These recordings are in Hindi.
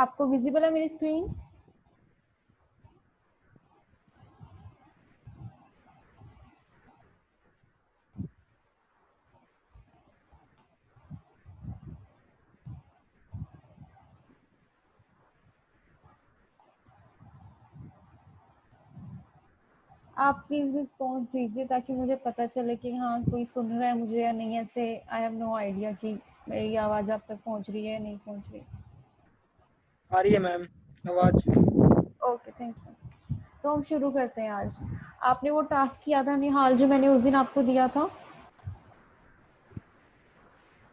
आपको विजिबल है मेरी स्क्रीन? आप प्लीज रिस्पॉन्स दीजिए ताकि मुझे पता चले कि हाँ कोई सुन रहा है मुझे या नहीं। ऐसे आई हैव नो आइडिया कि मेरी आवाज आप तक पहुंच रही है या नहीं पहुंच रही। आ रही है मैम आवाज। Okay, thank you. तो हम शुरू करते हैं आज। आपने वो टास्क किया था निहाल जो मैंने उस दिन आपको दिया था,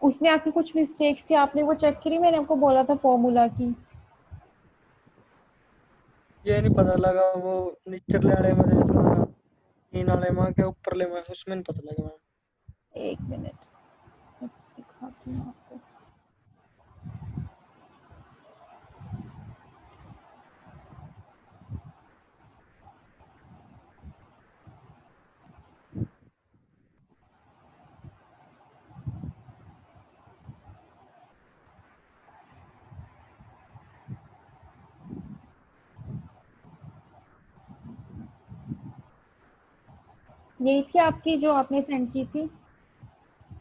उसमें आपकी कुछ मिस्टेक्स थी, आपने वो चेक करी? मैंने आपको बोला था फॉर्मूला की। ये नहीं पता लगा वो निचले वाले में जिसमें तीन वाले में के ऊपर ले में उसमें नहीं पता लगा मैम। एक मिनट, मैं दिखाती हूँ आपको। यही थी आपकी जो आपने सेंड की थी।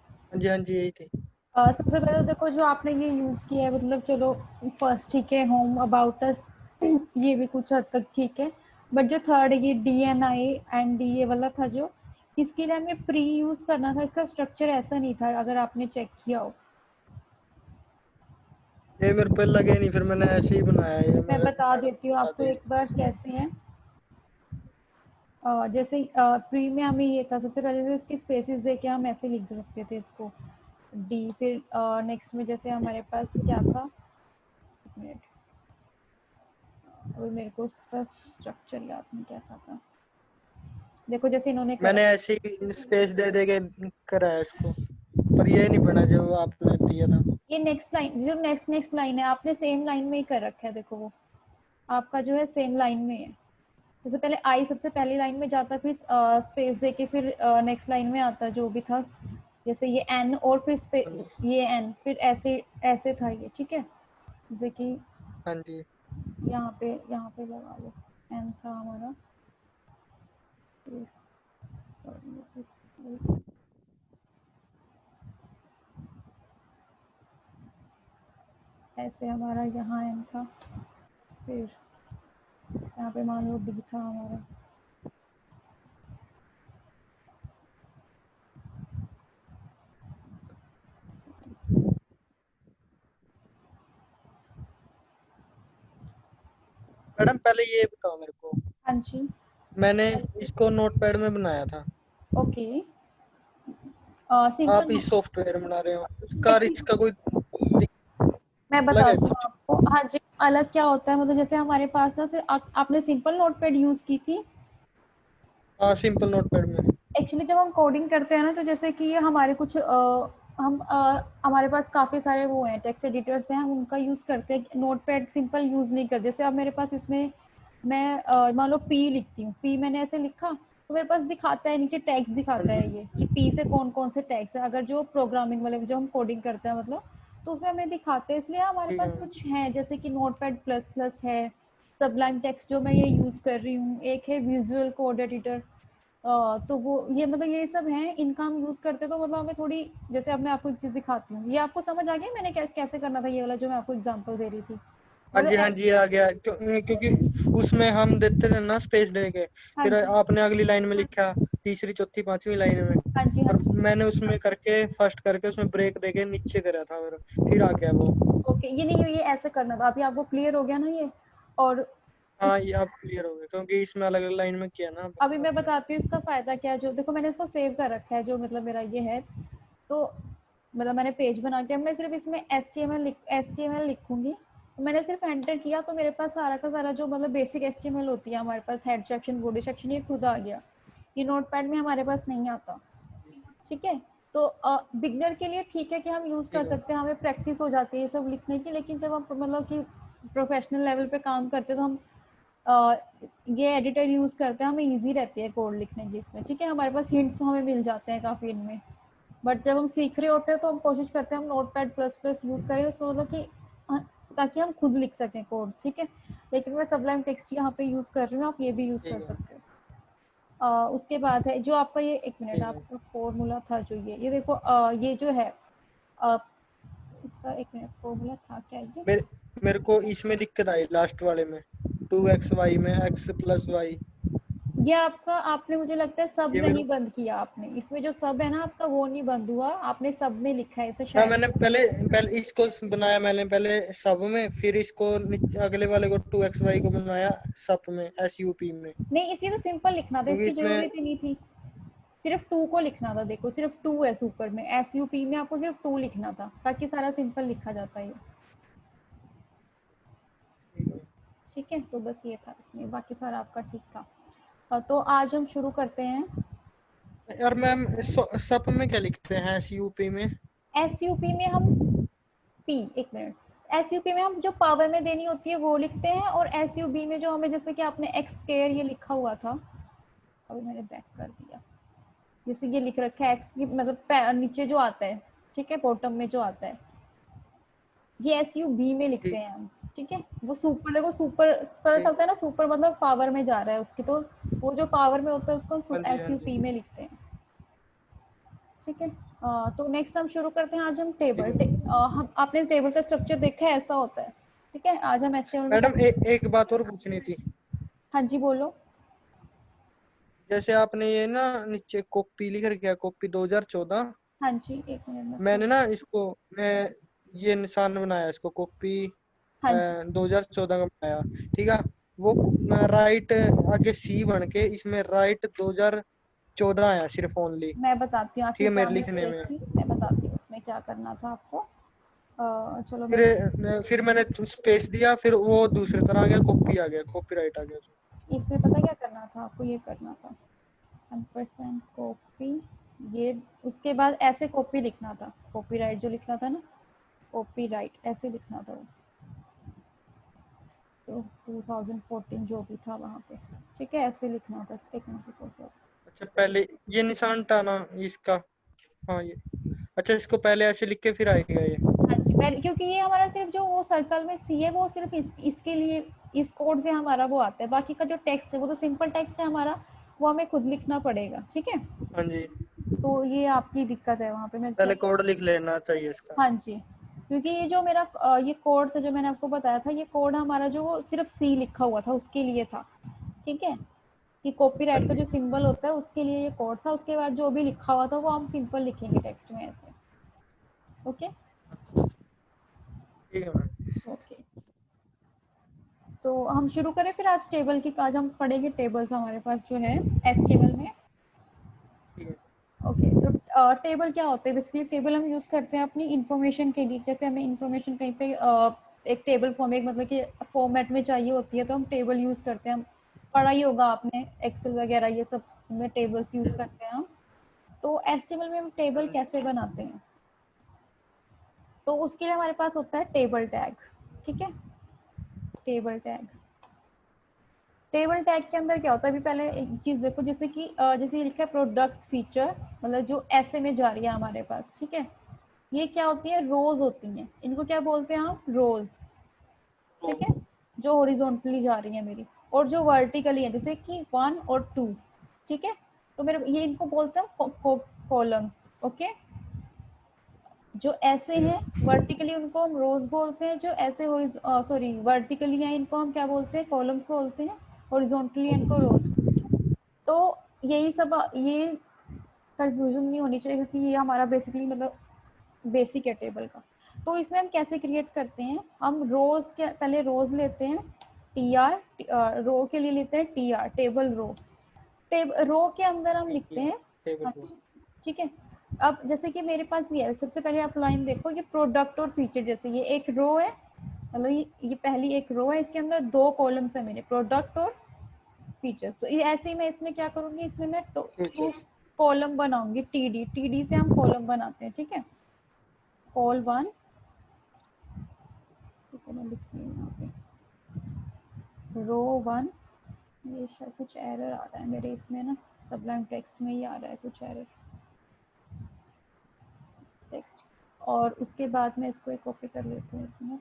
हाँ जी यही थी। सबसे पहले तो देखो जो आपने ये यूज किया है, मतलब चलो फर्स्ट ठीक है, होम अबाउट अस ये भी कुछ हद तक ठीक है। बट जो थर्ड ये DNI एंड DA वाला था, जो इसके लिए हमें प्री यूज करना था, इसका स्ट्रक्चर ऐसा नहीं था अगर आपने चेक किया हो। ये मेरे पे लगे नहीं फिर मैंने ऐसे ही बनाया ये मैं मेरे बता मैडम देती ने हूँ बता आपको दी एक बार इसमें। कैसे है। जैसे प्री में हमें ये था, सबसे पहले तो इसकी स्पेसिस देके हम ऐसे लिख सकते थे इसको D। फिर नेक्स्ट में जैसे हमारे पास क्या था, एक मिनट, अभी मेरे को उसका स्ट्रक्चर याद नहीं कैसा था। देखो जैसे इन्होंने कर मैंने रखा ऐसे ही स्पेस दे दे के करा है इसको पर ये नहीं बना जो आपने दिया था। ये नेक्स्ट लाइन, जो नेक्स्ट नेक्स्ट लाइन है आपने सेम लाइन में ही कर रखा है। देखो वो आपका जो है सेम लाइन में है। जैसे पहले आई सबसे पहली लाइन में जाता, फिर स्पेस देके फिर नेक्स्ट लाइन में आता जो भी था। जैसे ये एन और फिर ये एन, फिर ऐसे ऐसे था ये, ठीक है। जैसे कि हाँ जी यहाँ पे लगा लो, एन था हमारा। सॉरी, ऐसे हमारा यहाँ एन था, फिर यहाँ पे मान लो डी था हमारा। मैडम पहले ये बताओ मेरे को। हाँ जी। मैंने इसको नोटपैड में बनाया था। ओके। आप सिंपल। इस सॉफ्टवेयर में बना रहे हो उसका एक्चुअली इसका कोई मैं अलग है बताती हूँ कुछ। आपको। हाँ जी, अलग क्या होता है, मतलब जैसे हमारे पास ना सिर्फ आपने सिंपल नोटपैड यूज की थी। हाँ सिंपल नोटपैड में। एक्चुअली जब हम कोडिंग करते हैं ना, तो जैसे कि ये हमारे कुछ हमारे पास काफ़ी सारे वो हैं, टेक्स्ट एडिटर्स हैं, हम उनका यूज़ करते हैं। नोटपैड सिंपल यूज़ नहीं करते। जैसे अब मेरे पास इसमें मैं मान लो पी लिखती हूँ, पी मैंने ऐसे लिखा तो मेरे पास दिखाता है नीचे टैग्स, हाँ दिखाता है जी ये कि पी से कौन कौन से टैग्स है। अगर जो प्रोग्रामिंग वाले जो हम कोडिंग करते हैं मतलब, तो उसमें हमें दिखाते हैं। इसलिए हमारे ठीक पास है। कुछ है जैसे कि नोटपैड प्लस प्लस है, सबलाइम टेक्स्ट जो मैं ये यूज़ कर रही हूँ, एक है विजुअल कोड एडिटर। तो वो ये मतलब ये सब हैं, इनका हम यूज करते तो मतलब हमें थोड़ी, जैसे अब मैं आपको एक चीज दिखाती हूँ, ये आपको समझ आ गया मैंने कैसे करना था ये वाला जो मैं आपको एग्जांपल दे रही थी। मतलब हाँ जी आ गया क्योंकि उसमें हम देते थे ना स्पेस दे के हाँ फिर जी, आपने अगली लाइन में लिखा तीसरी चौथी पांचवी लाइन में। हाँ जी, हाँ और जी। मैंने उसमें करके फर्स्ट करके उसमें ब्रेक दे के नीचे करा था फिर आ गया वो। ओके, ये नहीं, ये ऐसे करना था। अभी आपको क्लियर हो गया ना ये? और हाँ ये अब क्लियर हो गया क्योंकि इसमें अलग अलग लाइन में किया ना अभी मैं आपने। बताती हूँ इसका फायदा क्या है। जो देखो मैंने इसको सेव कर रखा है, जो मतलब मेरा ये है, तो मतलब मैंने पेज बना के, अब मैं सिर्फ इसमें एच टी एम एल लिखूंगी। तो मैंने सिर्फ एंटर किया तो मेरे पास सारा का सारा जो मतलब बेसिक HTML होती है हमारे पास, हेड सेक्शन बॉडी सेक्शन, ये खुद आ गया। ये नोटपैड में हमारे पास नहीं आता। ठीक है। तो बिगनर के लिए ठीक है कि हम यूज कर ठीक है। सकते हैं, हमें प्रैक्टिस हो जाती है ये सब लिखने की। लेकिन जब हम मतलब कि प्रोफेशनल लेवल पे काम करते हैं तो हम अ, ये एडिटर यूज करते हैं, हमें इजी रहती है कोड लिखने की इसमें। ठीक है, हमारे पास हिंट्स हमें मिल जाते हैं काफी इनमें। बट जब हम सीख रहे होते हैं तो हम कोशिश करते हैं हम note pad plus plus use करें, उसमें मतलब कि ताकि हम खुद लिख सकें कोड, ठीक है। लेकिन मैं सबलाइम टेक्स्ट यहाँ पे यूज कर रही हूँ, आप ये भी यूज कर ठीक है। सकते हो। उसके बाद है जो आपका ये, एक मिनट, ठीक है आपका फॉर्मूला था जो ये देखो, ये जो है अ, इसका एक मिनट, फॉर्मूला था क्या ये? मेरे को इसमें दिक्कत आई लास्ट वाले में, 2xy में x प्लस वाई। ये आपका, आपने मुझे लगता है सब ये मेरे नहीं बंद किया आपने, इसमें जो सब है ना आपका वो नहीं बंद हुआ, आपने सब में लिखा है इसे ना, शायद। मैंने पहले पहले इसको बनाया, मैंने पहले सब में, फिर इसको अगले वाले को 2xy को बनाया सब में, SUP में, नहीं, इसी तो सिंपल लिखना था, क्योंकि इसकी इसमें। जरूरत ही नहीं थी। सिर्फ टू को लिखना था, देखो सिर्फ टू है सुपर में, SUP में आपको सिर्फ टू लिखना था, बाकी सारा सिंपल लिखा जाता है। ठीक है, तो बस ये था इसमें, बाकी सारा आपका ठीक था। तो आज हम शुरू करते हैं। और मैम सब में क्या लिखते हैं SUP में? SUP में हम पी, एक मिनट, SUP में हम जो पावर में देनी होती है वो लिखते हैं, और SUB में जो हमें, जैसे कि आपने एक्स स्क्वायर ये लिखा हुआ था, अभी मैंने बैक कर दिया, जैसे ये लिख रखा है एक्स की मतलब नीचे जो आता है, ठीक है, बॉटम में जो आता है, ये SUB में लिखते ठीक। हैं हम, ठीक है। वो सुपर, देखो सुपर पता ठीक। चलता है ना, सुपर मतलब पावर में जा रहा है उसकी, तो वो जो पावर में होता है उसको हाँ हम जी, हाँ जी। SUP में लिखते हैं, ठीक है। तो नेक्स्ट हम शुरू करते हैं, आज हम टेबल ठीक है हम, आपने टेबल का स्ट्रक्चर देखा है, ऐसा होता है, ठीक है। आज हम HTML में मैडम, एक बात और पूछनी थी। हाँ जी बोलो। जैसे आपने ये ना नीचे कॉपी लिख रखा है, कॉपी 2014। हाँ जी, एक मिनट में खोल। मैंने ना इसको, मैं ये निशान बनाया इसको, कॉपी हाँ जी, 2014 का बनाया। ठीक है। वो राइट आगे सी बन के इसमें राइट 2014 आया सिर्फ ओनली। मैं बताती हूँ ठीक आपकी है, क्या मेरे लिखने मिस्टेक में। थी, मैं बताती हूँ उसमें क्या करना था आपको। चलो फिर मैं, फिर मैंने स्पेस दिया, फिर वो दूसरी तरह आ गया, कॉपी आ गया, कॉपीराइट आ गया उसमें। इसमें पता क्या करना था आपको, ये करना था 100% कॉपी, ये उसके बाद ऐसे कॉपी लिखना था, कॉपीराइट जो लिखना था ना, कॉपीराइट ऐसे लिखना था वो, तो 2014 जो भी था वहाँ पे, ठीक है, ऐसे लिखना था, एक मिनट रुको। अच्छा, पहले ये निशान टाना इसका। हाँ ये, अच्छा, इसको पहले ऐसे लिख के फिर आएगा ये। हाँ जी, पहले क्योंकि ये हमारा सिर्फ जो वो सर्कल में सी है वो सिर्फ इसके लिए, इस कोड से हमारा वो आता है, बाकी का जो टेक्स्ट है वो तो सिंपल टेक्स्ट है हमारा, वो हमें खुद लिखना पड़ेगा, ठीक है। हाँ जी, तो ये आपकी दिक्कत है वहाँ पे, मैं पहले कोड लिख लेना चाहिए इसका। हाँ जी, क्योंकि ये जो मेरा ये कोड था जो मैंने आपको बताया था, ये कोड हमारा जो वो सिर्फ सी लिखा हुआ था उसके लिए था, ठीक है, कि हाँ कॉपीराइट का जी। जो सिंबल होता है उसके लिए ये कोड था, उसके बाद जो भी लिखा हुआ था वो हम सिंपल लिखेंगे टेक्स्ट में ऐसे, ओके। ठीक है मैम। ओके, तो हम शुरू करें फिर आज टेबल की, आज हम पढ़ेंगे टेबल्स हमारे पास जो है HTML में। ठीक है। ओके, तो टेबल क्या होते हैं, बेसिकली टेबल हम यूज करते हैं अपनी इंफॉर्मेशन के लिए, जैसे हमें इंफॉर्मेशन कहीं पे एक टेबल फॉर्म, एक मतलब कि फॉर्मेट में चाहिए होती है तो हम टेबल यूज करते हैं। हम पढ़ा ही होगा आपने एक्सेल वगैरह ये सब में टेबल्स यूज करते हैं हम। तो HTML में हम टेबल हाँ कैसे जी। बनाते हैं, तो उसके लिए हमारे पास होता है टेबल टैग, ठीक है। टेबल टैग, टेबल टैग के अंदर क्या होता है, अभी पहले एक चीज देखो, जैसे कि जैसे ये लिखा है प्रोडक्ट फीचर, मतलब जो ऐसे में जा रही है हमारे पास, ठीक है। ये क्या होती है, रोज होती हैं, इनको क्या बोलते हैं हम, रोज, ठीक है, जो हॉरिजॉन्टली जा रही है मेरी, और जो वर्टिकली है जैसे कि 1 और 2, ठीक है। तो मेरे ये इनको बोलते हैं कॉलम्स, ओके। जो ऐसे हैं वर्टिकली उनको हम रोज बोलते हैं, जो ऐसे सॉरी वर्टिकली हैं इनको हम क्या बोलते हैं, कॉलम्स बोलते हैं, हॉरिजॉन्टली इनको रोज। तो यही सब, ये कंफ्यूजन नहीं होनी चाहिए, क्योंकि ये हमारा बेसिकली मतलब बेसिक है टेबल का। तो इसमें हम कैसे क्रिएट करते हैं, हम रोज के पहले रोज लेते हैं, रो के लिए लेते हैं TR, टेबल रो, रो के अंदर हम लिखते टीआर हैं। टेबल हाँ को। जी, ठीक है। अब जैसे कि मेरे पास ये है, सबसे पहले आप लाइन देखो, ये प्रोडक्ट और फीचर, जैसे ये एक रो है, मतलब ये पहली एक रो है, इसके अंदर दो कॉलम्स है मेरे, प्रोडक्ट और फीचर। तो ये ऐसे ही मैं इसमें क्या करूंगी, इसमें मैं टू फ्यूचर। कॉलम बनाऊंगी, TD से हम कॉलम बनाते हैं, ठीक है। कॉल 1, ठीक है, मैं लिखती हूँ यहाँ पे रो 1। ये शायद कुछ एरर आ रहा है मेरे इसमें ना, सबलाइम टेक्स्ट में ही आ रहा है कुछ एरर टेक्स्ट, और उसके बाद मैं इसको एक कॉपी कर लेती हूँ,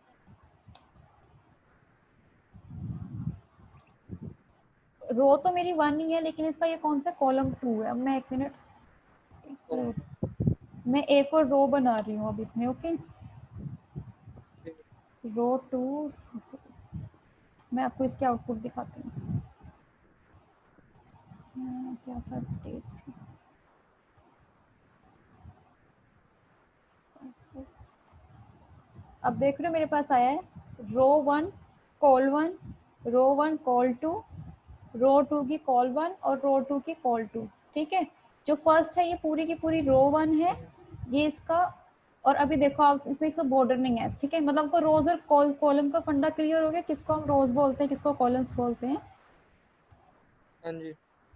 रो तो मेरी 1 ही है, लेकिन इसका ये कौन सा कॉलम 2 है। अब मैं 1 मिनट, मैं एक और रो बना रही हूँ अब इसमें। ओके, रो 2, मैं आपको इसके आउटपुट दिखाती हूँ। क्या था, डेट, अब देख रहे हो मेरे पास आया है रो 1 कॉल 1, रो 1 कॉल 2, रो 2 की कॉल 1 और रो 2 की कॉल 2। ठीक है, जो फर्स्ट है ये पूरी की पूरी रो 1 है, ये इसका। और अभी देखो आप इसमें इसका बॉर्डर नहीं है। ठीक है, मतलब आपको रोज और कॉलम का फंडा क्लियर हो गया, किसको हम रोज बोलते हैं, किसको कॉलम्स बोलते हैं। हाँ जी।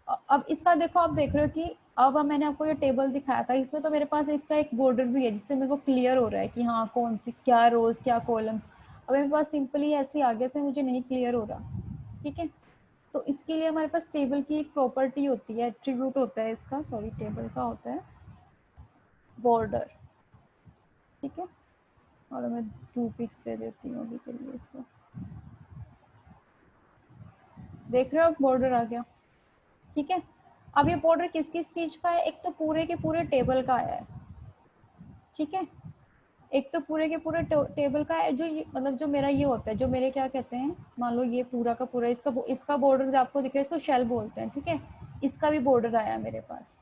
अब इसका देखो, आप देख रहे हो कि अब मैंने आपको ये टेबल दिखाया था, इसमें तो मेरे पास इसका एक बॉर्डर भी है, जिससे मेरे को क्लियर हो रहा है कि हाँ कौन सी क्या रोज क्या कॉलम्स। अब मेरे पास सिंपली ऐसे आगे से मुझे नहीं क्लियर हो रहा। ठीक है, तो इसके लिए हमारे पास टेबल की एक प्रॉपर्टी होती है, एट्रीब्यूट होता है इसका, सॉरी टेबल का होता है बॉर्डर। ठीक है, और मैं 2 पिक्स दे देती हूँ अभी के लिए इसको। देख रहे हो बॉर्डर आ गया। ठीक है, अब ये बॉर्डर किस किस चीज का है, एक तो पूरे के पूरे टेबल का आया है। ठीक है, एक तो पूरे के पूरे टेबल का है, जो मतलब जो मेरा ये होता है, जो मेरे क्या कहते हैं, मान लो ये पूरा का पूरा इसका बॉर्डर जो आपको दिख रहा है, इसको शेल बोलते हैं। ठीक है, इसका भी बॉर्डर आया मेरे पास।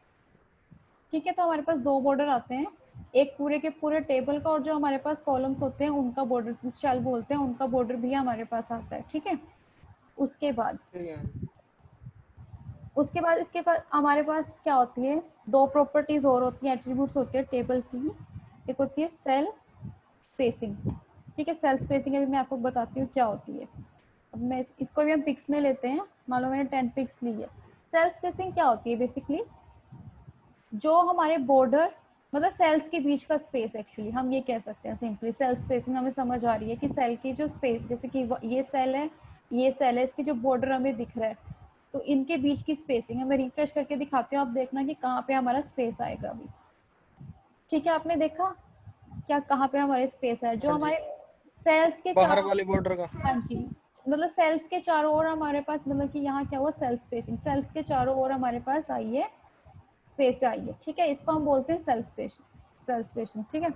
ठीक है, तो हमारे पास 2 बॉर्डर आते हैं, एक पूरे के पूरे टेबल का, और जो हमारे पास कॉलम्स होते हैं उनका बॉर्डर शेल बोलते हैं, उनका बॉर्डर भी हमारे पास आता है। ठीक है, उसके बाद इसके बाद हमारे पास क्या होती है, 2 प्रॉपर्टीज और होती है, एट्रीब्यूट्स होती है टेबल की। एक होती है सेल स्पेसिंग। ठीक है, सेल स्पेसिंग अभी मैं आपको बताती हूँ क्या होती है। अब मैं इसको भी हम पिक्स में लेते हैं, मान लो मैंने 10 पिक्स ली है। सेल स्पेसिंग क्या होती है, बेसिकली जो हमारे बॉर्डर मतलब सेल्स के बीच का स्पेस, एक्चुअली हम ये कह सकते हैं सिंपली। सेल स्पेसिंग हमें समझ आ रही है कि सेल की जो स्पेस, जैसे कि ये सेल है, ये सेल है, इसके जो बॉर्डर हमें दिख रहा है, तो इनके बीच की स्पेसिंग है। मैं रिफ्रेश करके दिखाती हूँ, आप देखना कि कहाँ पे हमारा स्पेस आएगा अभी। ठीक है, आपने देखा क्या कहाँ पे हमारे स्पेस है, जो हाँ जी, हमारे सेल्स के बाहर चारों। वाले बॉर्डर का। हाँ जी, मतलब सेल्स के चारों ओर हमारे पास, मतलब कि यहाँ क्या हुआ, सेल स्पेसिंग, सेल्स के चारों ओर हमारे पास आई है, स्पेस आई है। ठीक है, इसको हम बोलते हैं सेल स्पेस, सेल स्पेसिंग। ठीक है,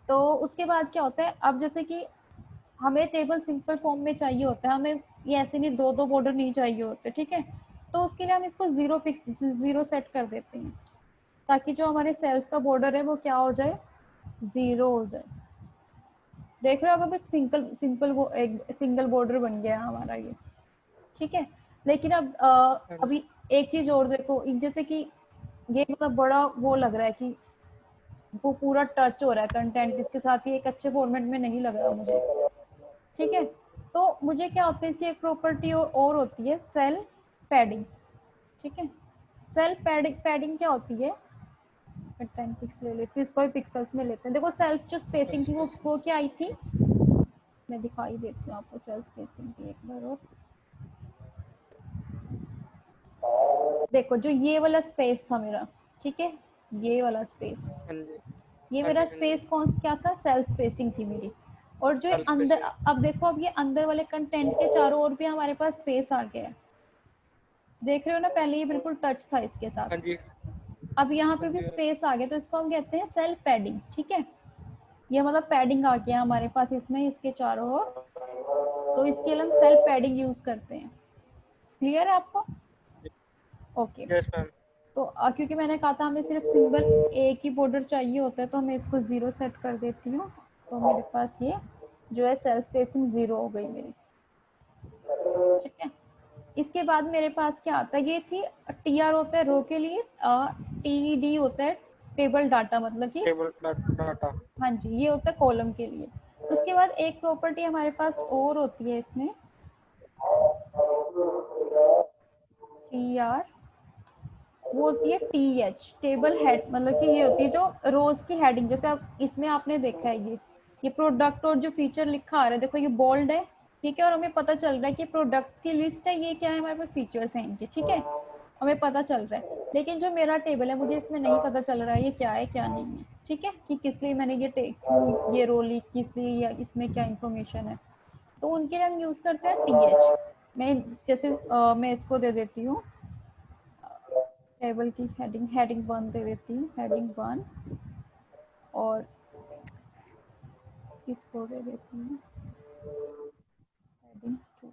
तो उसके बाद क्या होता है, अब जैसे कि हमें टेबल सिंपल फॉर्म में चाहिए होता है, हमें ये ऐसे नहीं 2-2 बॉर्डर नहीं चाहिए होते। ठीक है, तो उसके लिए हम इसको जीरो सेट कर देते हैं, ताकि जो हमारे सेल्स का बॉर्डर है वो क्या हो जाए, 0 हो जाए। देख रहे हो, अब एक सिंगल बॉर्डर बन गया हमारा ये। ठीक है, लेकिन अब हाँ जी। अभी एक चीज और देखो, जैसे कि ये मतलब बड़ा वो लग रहा है कि वो पूरा टच हो रहा है कंटेंट इसके साथ, ये एक अच्छे फॉर्मेट में नहीं लग रहा मुझे। ठीक है, तो मुझे क्या होता है, इसकी एक प्रॉपर्टी और होती है सेल पैडिंग। ठीक है, सेल पैडिंग क्या होती है, 10 पिक्स ले लेते हैं, इसको भी पिक्सल्स में लेते हैं। देखो सेल्स जो स्पेसिंग थी वो क्या आई थी, मैं दिखाई देती हूँ आपको सेल स्पेसिंग की एक बार और। देखो जो ये वाला स्पेस था मेरा, ठीक है, ये वाला स्पेस, हाँ जी। ये हाँ मेरा जी। हाँ जी। स्पेस कौन क्या था, सेल्फ स्पेसिंग थी मेरी। और जो सेल अंदर, स्पेसिंग। अब देखो अब ये अंदर वाले कंटेंट के चारों ओर भी हमारे पास स्पेस आ गया है। देख रहे हो ना, पहले ये बिल्कुल टच था इसके हाँ साथ, जी। अब यहाँ हाँ पे भी जी। स्पेस आ गया, तो इसको हम कहते हैं सेल्फ पैडिंग। ठीक है, ये मतलब पैडिंग आ गया हमारे पास इसमें, इसके चारों ओर, तो इसके लिए हम सेल्फ पैडिंग यूज करते हैं। क्लियर है आपको? Okay, yes ma'am. तो क्योंकि मैंने कहा था हमें सिर्फ सिंगल एक ही बॉर्डर चाहिए होता है, तो मैं इसको 0 सेट कर देती हूँ। तो मेरे पास ये जो है सेल स्पेसिंग 0 हो गई मेरी। ठीक है, इसके बाद मेरे पास क्या आता है, ये थी टी आर होता है रो के लिए, टी डी होता है टेबल डाटा, मतलब कि टेबल डाटा। हाँ जी, ये होता है कॉलम के लिए। उसके बाद एक प्रॉपर्टी हमारे पास और होती है इसमें, टी आर, वो होती है टी एच टेबल हेड, मतलब कि ये होती है जो रोज की हेडिंग, जैसे आप इसमें आपने देखा है ये प्रोडक्ट और जो फीचर लिखा आ रहा है, देखो ये बोल्ड है। ठीक है, और हमें पता चल रहा है कि प्रोडक्ट्स की लिस्ट है, ये क्या है हमारे पास फीचर्स हैं इनके। ठीक है, हमें पता चल रहा है, लेकिन जो मेरा टेबल है मुझे इसमें नहीं पता चल रहा है ये क्या है क्या नहीं है। ठीक है, कि किस लिए मैंने ये रो ली, किस लिए, या इसमें क्या इन्फॉर्मेशन है, तो उनके लिए हम यूज करते हैं टी एच। मैं जैसे मैं इसको दे देती हूँ टेबल की हेडिंग 1 दे देती हूँ, हेडिंग 1, और इसको दे देती हूँ हेडिंग 2।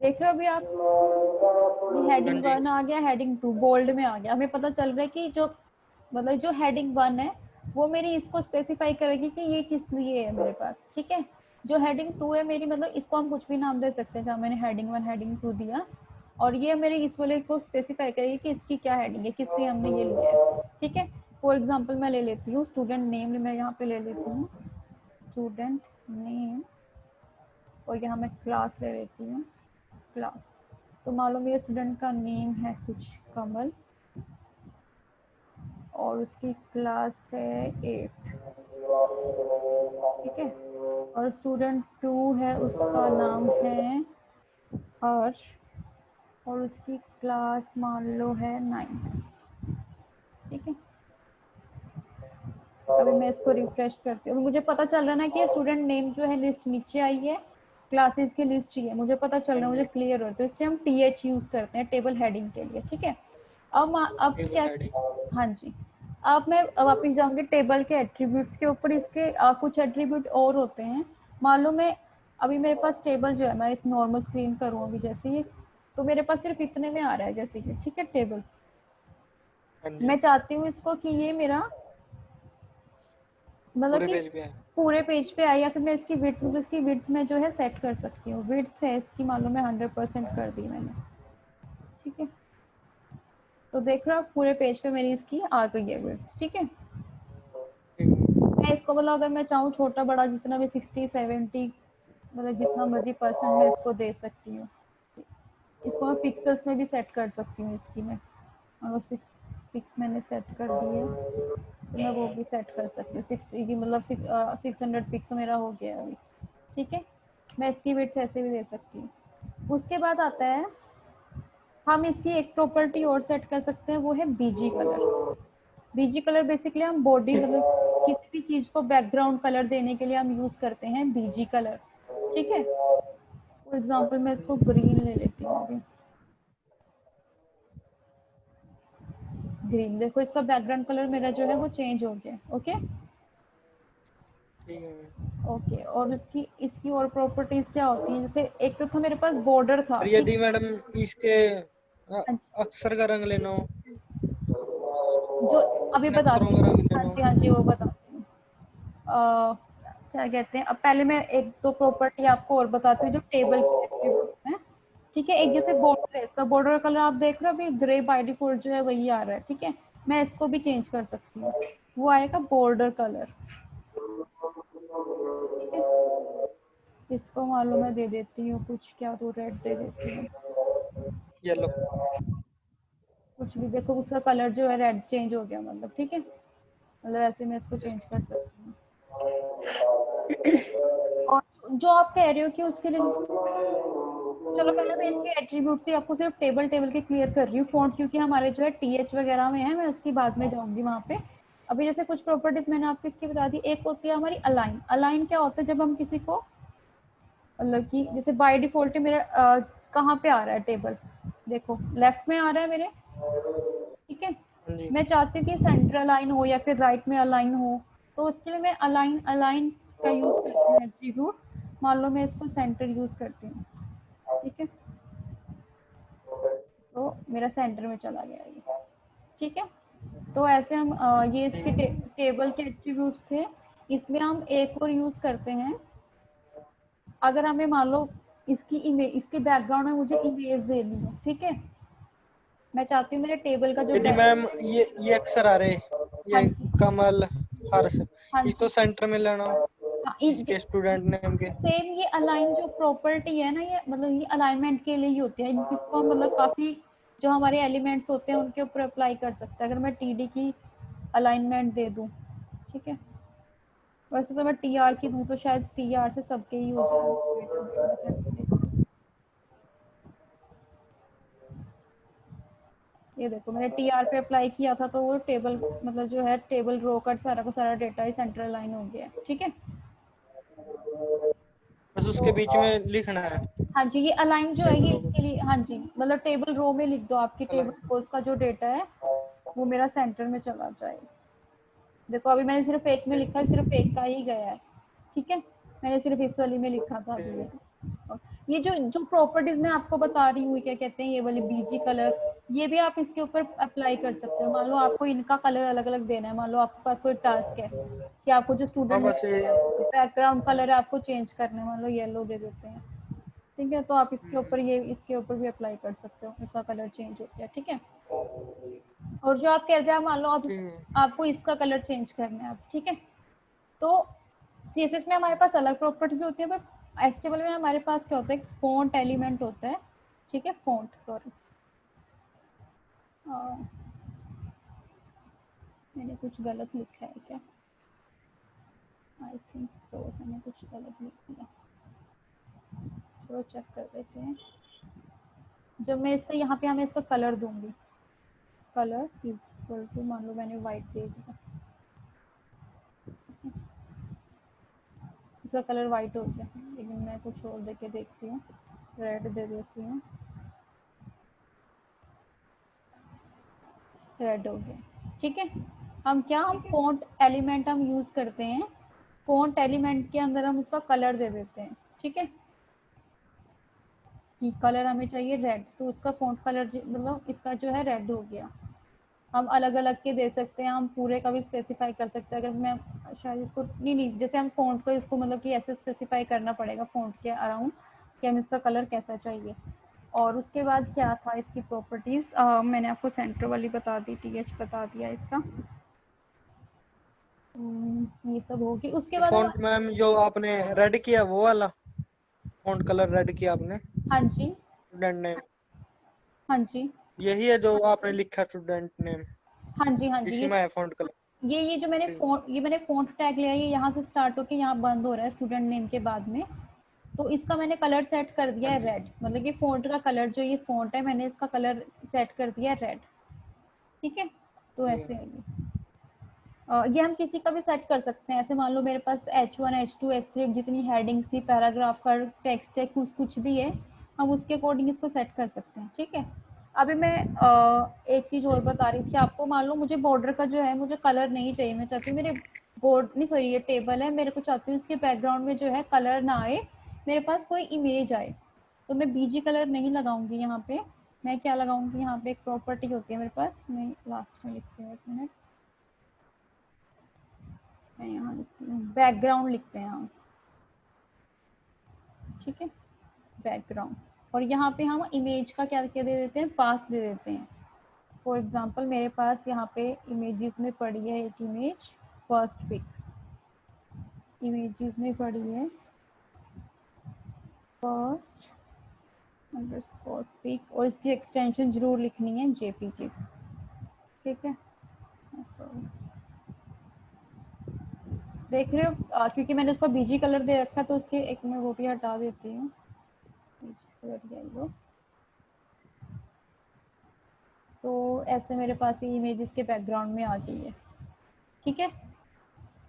देख रहे हो अभी आप, ये हाँ हेडिंग जी। 1 आ गया, हेडिंग 2 बोल्ड में आ गया। हमें पता चल रहा है कि जो मतलब जो हेडिंग 1 है वो मेरी इसको स्पेसिफाई करेगी कि ये किस लिए है मेरे पास, ठीक है। जो हेडिंग 2 है मेरी, मतलब इसको हम कुछ भी नाम दे सकते हैं, जहाँ मैंने हेडिंग 1 हेडिंग 2 दिया, और ये मेरे इस वाले को स्पेसिफाई करेगी कि इसकी क्या हेडिंग है, किस लिए हमने ये लिया है, ठीक है। फॉर एग्जाम्पल मैं ले लेती हूँ स्टूडेंट नेम, मैं यहाँ पे ले लेती हूँ स्टूडेंट नेम, और यहाँ मैं क्लास ले लेती हूँ क्लास। तो मान लो मेरे स्टूडेंट का नेम है कुछ कमल, और उसकी क्लास है 8th, ठीक है। और स्टूडेंट 2 है, उसका नाम है हर्ष, और उसकी क्लास मान लो है 9th, ठीक है। अभी मैं इसको रिफ्रेश करती हूँ, मुझे पता चल रहा है ना कि स्टूडेंट नेम जो है लिस्ट नीचे आई है, क्लासेस की लिस्ट ही है, मुझे पता चल रहा है, मुझे क्लियर हो, तो इसलिए हम टीएच यूज करते हैं टेबल हेडिंग के लिए, ठीक है। अब टेबल क्या, हेडिंग। हाँ जी। अब मैं वापस जाऊंगी टेबल के एट्रीब्यूट्स के ऊपर। इसके कुछ एट्रीब्यूट और होते हैं। मान लो मैं, अभी मेरे पास टेबल जो है, मैं इस नॉर्मल स्क्रीन करूँ अभी जैसे ये, तो मेरे पास सिर्फ इतने में आ रहा है जैसे ये, ठीक है टेबल। हाँ मैं जी। चाहती हूँ इसको कि ये मेरा मतलब पूरे कि पेज पे है। पूरे पेज पे आए, या फिर मैं इसकी विड्थ, तो इसकी विड्थ में जो है सेट कर सकती हूँ। विड्थ है इसकी मान लो मैं 100% कर दी मैंने, ठीक है। तो देख रहे हो आप पूरे पेज पे मेरी इसकी आ गई है विड्थ, ठीक है। ठीक है। मैं इसको मतलब अगर मैं चाहूँ छोटा बड़ा जितना भी 60 70 मतलब जितना मर्जी परसेंट मैं इसको दे सकती हूँ। इसको मैं पिक्सल्स में भी सेट कर सकती हूँ इसकी मैं, अगर 6 पिक्स मैंने सेट कर दी है तो मैं वो भी सेट कर सकती हूँ 60 की, मतलब 600 पिक्स मेरा हो गया अभी, ठीक है। मैं इसकी विड्थ ऐसे भी दे सकती हूँ। उसके बाद आता है, हम इसकी एक प्रॉपर्टी और सेट कर सकते हैं, वो है BG colour. BG colour basically हम बॉडी मतलब किसी भी चीज को बैकग्राउंड कलर देने के लिए हम यूज करते हैं बीजी कलर, ठीक है। फॉर एग्जांपल मैं इसको ग्रीन ले लेती हूँ अभी, ग्रीन। देखो इसका बैकग्राउंड कलर मेरा जो है वो चेंज हो गया, ओके। ठीक है। ओके, और उसकी इसकी और प्रॉपर्टीज क्या होती हैं, जैसे एक तो था मेरे पास बॉर्डर था, और ठीक यदि मैडम इसके है। अक्षर का रंग लेना हो, जो अभी इन अक्षरों बताती का हूँ, रंग हाँ लेना जी हो। हाँ जी वो बताती हूँ। क्या कहते हैं, अब पहले मैं एक दो प्रॉपर्टी आपको और बताती हूँ जो टेबल के एट्रीब्यूट्स हैं, ठीक है। एक जैसे बॉर्डर है, इसका बॉर्डर कलर आप देख रहे हो अभी ग्रे बाय डिफॉल्ट जो है वही आ रहा है, ठीक है। मैं इसको भी चेंज कर सकती हूँ, वो आएगा बॉर्डर कलर, ठीक है। इसको मालूम मैं दे देती हूँ कुछ, क्या तो रेड दे देती हूँ, येलो। कुछ भी। देखो उसका कलर जो है रेड चेंज हो गया, मतलब ठीक है, मतलब ऐसे मैं इसको चेंज कर सकती हूँ। और जो आप कह रहे हो कि उसके लिए, चलो पहले मैं इसके एट्रीब्यूट से आपको सिर्फ टेबल टेबल के क्लियर कर रही हूँ, फॉन्ट क्योंकि हमारे जो है टीएच वगैरह में है, मैं उसकी बाद में जाऊंगी वहां पे। अभी जैसे कुछ प्रॉपर्टीज मैंने आपको इसकी बता दी। एक होती है हमारी अलाइन। अलाइन क्या होता है, जब हम किसी को मतलब कि जैसे बाय डिफॉल्ट मेरा कहाँ पे आ रहा है टेबल, देखो लेफ्ट में आ रहा है मेरे, ठीक है। हाँ जी। मैं चाहती हूँ कि सेंटर अलाइन हो या फिर राइट में अलाइन हो, तो उसके लिए मैं अलाइन अलाइन का यूज करती हूँ एट्रीब्यूट। मान लो मैं इसको सेंटर यूज करती हूँ, ठीक है, तो मेरा सेंटर में चला गया ये, ठीक है। तो ऐसे हम ये ठीक इसके है। टेबल के एट्रीब्यूट्स थे। इसमें हम एक और यूज करते हैं, अगर हमें मान लो इसकी इमेज, इसके बैकग्राउंड में मुझे इमेज देनी है, ठीक है। मैं चाहती हूँ मेरे टेबल का जो यदि मैम ये अक्षर आ रहे, हाँ ये जी कमल, हर्ष, हाँ इसको जी सेंटर में लेना हो हाँ, इसके स्टूडेंट नेम के। सेम ये अलाइन जो प्रॉपर्टी है ना, ये मतलब ये अलाइनमेंट के लिए ही होती है, जिसको हम मतलब काफी जो हमारे एलिमेंट्स होते हैं उनके ऊपर अप्लाई कर सकते हैं। अगर मैं टीडी की अलाइनमेंट दे दूं, ठीक है। वैसे तो मैं टीआर की दूं तो शायद टीआर से सबके ही हो जाए। ये देखो मैंने टीआर पे अप्लाई किया था तो वो टेबल मतलब जो है टेबल रो का सारा का सारा डेटा ही सेंट्रल लाइन हो गया है, ठीक है। बस उसके तो बीच में लिखना है हाँ जी, ये अलाइन जो है ये टेबल इसके लिए, हाँ जी, मतलब टेबल रो में लिख दो, आपकी टेबल को। रोज का जो डेटा है वो मेरा सेंटर में चला जाए। देखो अभी मैंने सिर्फ एक में लिखा है, सिर्फ एक का ही गया है, ठीक है, मैंने सिर्फ इस वाली में लिखा था अभी ये जो जो प्रॉपर्टीज मैं आपको बता रही हूँ, क्या कहते हैं, ये वाली बीजी कलर, ये भी आप इसके ऊपर अप्लाई कर सकते हो। मान लो आपको इनका कलर अलग अलग देना है, मान लो आपके पास कोई टास्क है कि आपको जो हाँ स्टूडेंट बस ये बैकग्राउंड कलर है आपको चेंज करना है, मान लो येलो दे देते हैं, ठीक है, तो आप इसके ऊपर ये इसके ऊपर भी अप्लाई कर सकते हो, इसका कलर चेंज हो गया, ठीक है। और जो आप कह रहे हैं, मान लो आप ठीक। आपको इसका कलर चेंज करना है, आप ठीक है, तो सीएसएस में हमारे पास अलग प्रॉपर्टीज होती है, बट एचटीएमएल में हमारे पास क्या होता है, फॉन्ट एलिमेंट होता है, ठीक है, फॉन्ट, सॉरी मैंने कुछ गलत लिखा है क्या, आई थिंक सो मैंने कुछ गलत लिख दिया, चलो चेक कर लेते हैं। जब मैं इसका यहाँ पे हमें इसका कलर दूंगी, कलर इक्वल टू, मान लो मैंने व्हाइट दे दिया, इसका कलर वाइट हो गया, लेकिन मैं कुछ और देके देखती हूँ, रेड दे देती हूँ, रेड हो गया, ठीक है। हम फॉन्ट एलिमेंट हम यूज करते हैं, फॉन्ट एलिमेंट के अंदर हम उसका कलर दे देते हैं, ठीक है, कि कलर हमें चाहिए रेड, तो उसका फॉन्ट कलर मतलब इसका जो है रेड हो गया। हम अलग अलग के दे सकते हैं, हम पूरे का भी स्पेसिफाई कर सकते हैं, अगर मैं शायद इसको नहीं, जैसे हम फॉन्ट को इसको मतलब कि ऐसे स्पेसिफाई करना पड़ेगा फॉन्ट के अराउंड कि हम इसका कलर कैसा चाहिए। और उसके बाद क्या था इसकी प्रॉपर्टीज, मैंने आपको सेंटर वाली बता दी, टीएच बता दिया इसका, ये सब होगी। उसके बाद हम, फॉन्ट मैम जो आपने रेड किया वो वाला फॉन्ट कलर रेड किया आपने हाँ जी, स्टूडेंट नेम, हाँ जी, यही है जो आपने लिखा स्टूडेंट नेम, हाँ जी, हाँ जी, इसी में है फॉन्ट कलर। ये जो मैंने ठीक। फोन, ये मैंने फोन टैग लिया है, ये यहाँ से स्टार्ट होके यहाँ बंद हो रहा है स्टूडेंट नेम के बाद में, तो इसका मैंने कलर सेट कर दिया हाँ है जी। रेड, मतलब कि फ़ॉन्ट का कलर जो ये फ़ॉन्ट है मैंने इसका कलर सेट कर दिया है रेड, ठीक है, तो जी। ऐसे है ये हम किसी का भी सेट कर सकते हैं, ऐसे मान लो मेरे पास H1 H2 H3 जितनी हेडिंग्स थी, पैराग्राफ का टेक्स्ट है, कुछ भी है, हम उसके अकॉर्डिंग इसको सेट कर सकते हैं, ठीक है। अभी मैं एक चीज़ और बता रही थी आपको, मान लो मुझे बॉर्डर का जो है मुझे कलर नहीं चाहिए, मैं चाहती हूँ मेरे बोर्ड नहीं, सॉरी ये टेबल है, मेरे को चाहती हूँ इसके बैकग्राउंड में जो है कलर ना आए, मेरे पास कोई इमेज आए, तो मैं बीजी कलर नहीं लगाऊंगी यहाँ पे, मैं क्या लगाऊंगी, यहाँ पे एक प्रॉपर्टी होती है मेरे पास, मैं लास्ट में लिखती हूँ, एक मिनट, मैं यहाँ लिखती हूँ बैकग्राउंड लिखते हैं हम, ठीक है, बैकग्राउंड, और यहाँ पे हम इमेज का क्या क्या दे देते हैं, पाथ दे देते हैं। फॉर एग्जांपल मेरे पास यहाँ पे इमेजेस में पड़ी है एक इमेज, फर्स्ट पिक, इमेजेस में पड़ी है फर्स्ट अंडरस्कोर पिक, और इसकी एक्सटेंशन जरूर लिखनी है जेपीजी, ठीक है, सॉरी, देख रहे हो क्योंकि मैंने उसका बीजी कलर दे रखा है, तो उसके एक मैं वो भी हटा देती हूँ, बीजी कलर येलो, तो ऐसे मेरे पास ये इमेज इसके बैकग्राउंड में आ गई है, ठीक है,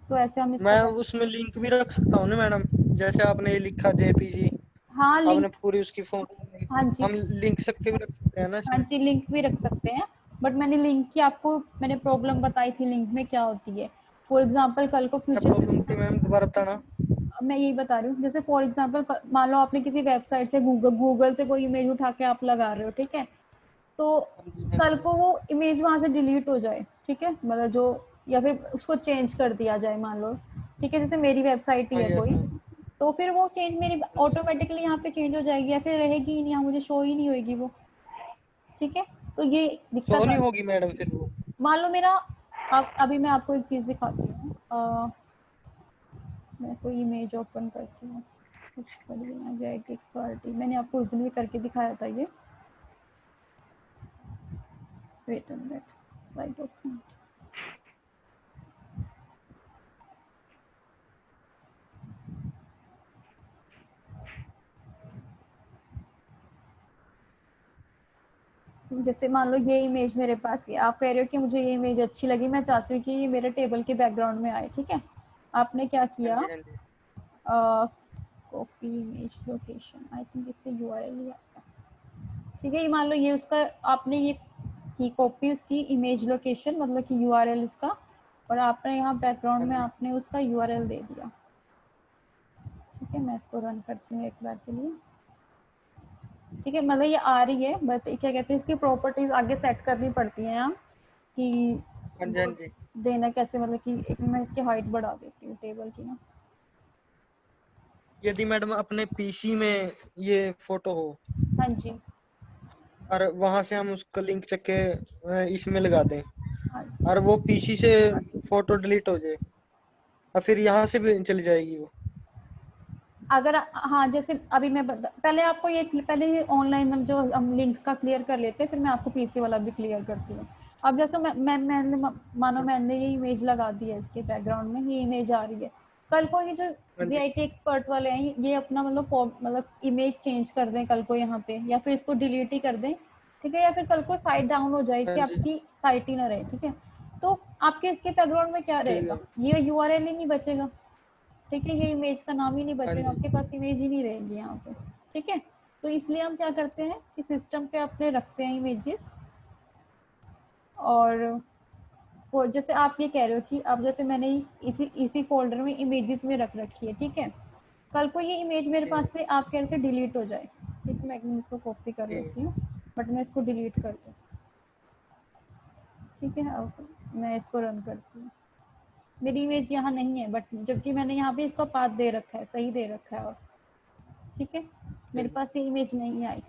तो ऐसे हम इसका मैं उसमें लिंक भी रख सकता हूँ ना मैडम, जैसे आपने ये लिखा जेपीजी, हाँ लिंक, आपने पूरी उसकी फोटो, हाँ जी, हम लिंक सबके भी रख सकते हैं ना हाँ इसमें। जी, लिंक भी रख सकते हैं, बट मैंने लिंक की आपको मैंने प्रॉब्लम बताई थी लिंक में क्या होती है, फॉर एग्जांपल कल को क्या फ्यूचर प्रॉब्लम थी मैम, दोबारा बताना। मैं यही बता रही हूँ, जैसे फॉर एग्जांपल मान लो आपने किसी वेबसाइट से गूगल से कोई इमेज उठा के आप लगा रहे हो, ठीक है, तो हाँ जी हाँ कल जी। को वो इमेज वहां से डिलीट हो जाए, ठीक है, मतलब जो, या फिर उसको चेंज कर दिया जाए मान लो, ठीक है, जैसे मेरी वेबसाइट ही हाँ है यस कोई, मैम। तो फिर वो चेंज मेरी ऑटोमेटिकली यहाँ पे चेंज हो जाएगी, या फिर रहेगी ही नहीं, यहाँ मुझे शो ही नहीं होगी वो, ठीक है, तो ये शो दिक्कत नहीं आ, होगी मैडम फिर वो। मान लो मेरा, अब अभी मैं आपको एक चीज दिखाती हूँ, मैं कोई इमेज ओपन करती हूँ, कुछ बढ़िया जेटिक्स पार्टी, मैंने आपको उस दिन भी करके दिखाया था ये, wait a minute, site open, जैसे मान लो ये इमेज मेरे पास है, आप कह रहे हो कि मुझे ये इमेज अच्छी लगी, मैं चाहती हूँ कि ये मेरे टेबल के बैकग्राउंड में आए, ठीक है, आपने क्या हाँ किया, जी हाँ जी। Copy image location, I think इससे यूआरएल ही आता है। ठीक है, ये मान लो ये उसका आपने ये की कॉपी उसकी इमेज लोकेशन मतलब कि यूआरएल उसका, और आपने यहाँ बैकग्राउंड हाँ में जी आपने उसका यूआरएल दे दिया। ठीक है, मैं इसको रन करती हूँ एक बार के लिए। ठीक है, मतलब ये आ रही है, बट क्या कहते हैं इसकी प्रॉपर्टीज आगे सेट करनी पड़ती हैं यहाँ कि हाँ जी हाँ वो जी। देना कैसे, मतलब कि एक मैं इसकी हाइट बढ़ा देती हूँ टेबल की ना। यदि मैडम अपने पीसी में ये फोटो हो हाँ जी। और वहां से हम उसका लिंक चेक के इसमें लगा दें हाँ, और वो पीसी से फोटो डिलीट हो जाए और फिर यहाँ से भी चली जाएगी वो। अगर हाँ जैसे अभी मैं पहले आपको ये पहले ये ऑनलाइन जो हम लिंक का क्लियर कर लेते हैं, फिर मैं आपको पीसी वाला भी क्लियर करती हूँ। अब जैसे मैंने मानो हाँ मैंने ये इमेज लगा दी है, इसके बैकग्राउंड में ये इमेज आ रही है। कल को ये जो हाँ जी वीआईटी एक्सपर्ट वाले हैं ये अपना मतलब इमेज चेंज कर दें कल को यहाँ पे, या फिर इसको डिलीट ही कर दें। ठीक है, या फिर कल को साइट डाउन हो जाए हाँ कि जी। आपकी साइट ही ना रहे। ठीक है, तो आपके इसके बैकग्राउंड में क्या ठीक रहेगा, है। ये यूआरएल ही नहीं बचेगा। ठीक है, ये इमेज का नाम ही नहीं हाँ बचेगा, जी आपके पास इमेज ही नहीं रहेगी यहाँ पे। ठीक है, तो इसलिए हम क्या करते हैं कि सिस्टम पे अपने रखते हैं इमेजेस। और वो जैसे आप ये कह रहे हो कि अब जैसे मैंने इसी इसी फोल्डर में इमेजेस में रख रखी है। ठीक है, कल को ये इमेज मेरे ठीक पास है। से आप कह रहे थे डिलीट हो जाए। ठीक है, मैं इसको कॉपी कर ठीक है। लेती हूँ, बट मैं इसको डिलीट कर दूँ। ठीक है, अब मैं इसको रन करती हूँ। मेरी इमेज यहाँ नहीं है, बट जबकि मैंने यहाँ पे इसका पाथ दे रखा है, सही दे रखा है। और ठीक है, मेरे ठीक है। पास ये इमेज नहीं आई।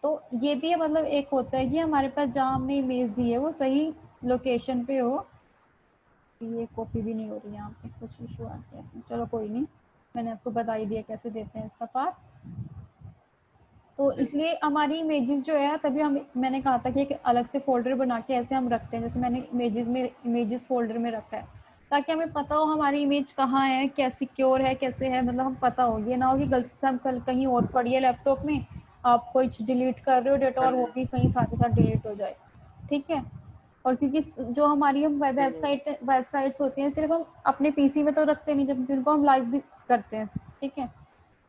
तो ये भी मतलब एक होता है कि हमारे पास जहाँ हमने इमेज दी है वो सही लोकेशन पे हो। ये कॉपी भी नहीं हो रही, यहाँ पे कुछ इशू आ गया इसमें, चलो कोई नहीं, मैंने आपको बता ही दिया कैसे देते हैं इसका पाथ। तो ठीक है। इसलिए हमारी इमेजेस जो है, तभी हम मैंने कहा था कि एक अलग से फोल्डर बना के ऐसे हम रखते हैं, जैसे मैंने इमेजेस फोल्डर में रखा है, ताकि हमें पता हो हमारी इमेज कहाँ है, क्या सिक्योर है, कैसे है, मतलब हम पता हो, ये ना हो कि गलती से हम कल कहीं और पड़ी है लैपटॉप में, आप कुछ डिलीट कर रहे हो डेटा हाँ और वो जी भी कहीं साथ ही साथ डिलीट हो जाए। ठीक है, और क्योंकि जो हमारी हम ठीक है। वेबसाइट्स होती हैं सिर्फ हम अपने पीसी में तो रखते नहीं, जब उनको हम लाइव भी करते हैं। ठीक है,